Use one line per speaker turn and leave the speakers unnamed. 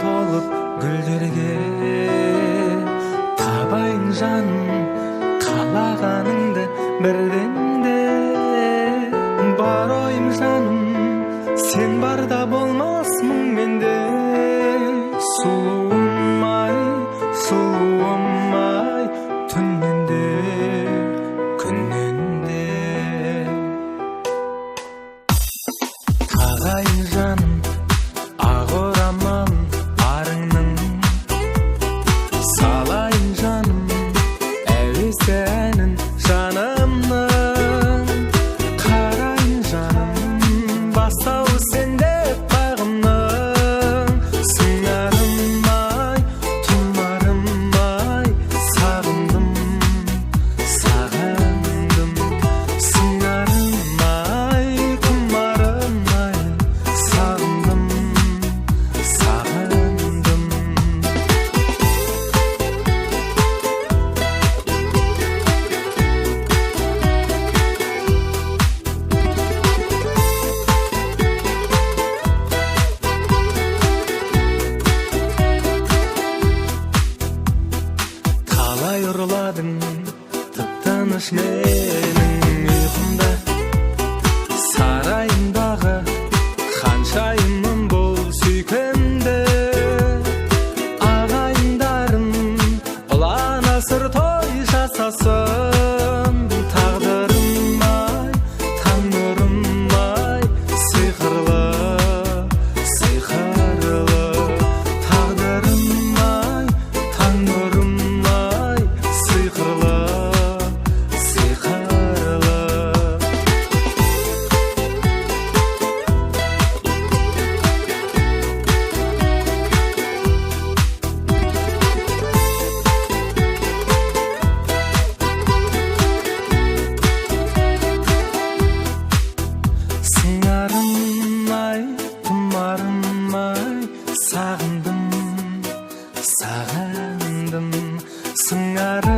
толып гүлдерге, табайын жаным қалағаныңды бірденде. Бар ойым жаным, сен барда болмас мұң менде. Сұлуым ай, түннен де, күннен де. Тағайын жаным, ақ орамал арыңның, салайын жаным әуес әнін жанымның. Қарайын жаным, бастауы сенде бағымның. Сыңарым ай, тұмарым ай, сағындым, сағындым. Сыңарым ай, тұмарым ай, сағындым, сағындым. Қалай ұрладың тып-тыныш менің ұйқымда, сарайымдағы ханшайымым бол сүйкімді. Ағайындарым ұлан асыр той жасасын. Тағдырым ай, таң нұрым ай, сиқырлы, сиқырлы. Тағдырым ай, таң нұрым ай, сиқырлы, сиқырлы. Сыңарым ай, тұмарым ай, сағындым, сағындым. Сыңарым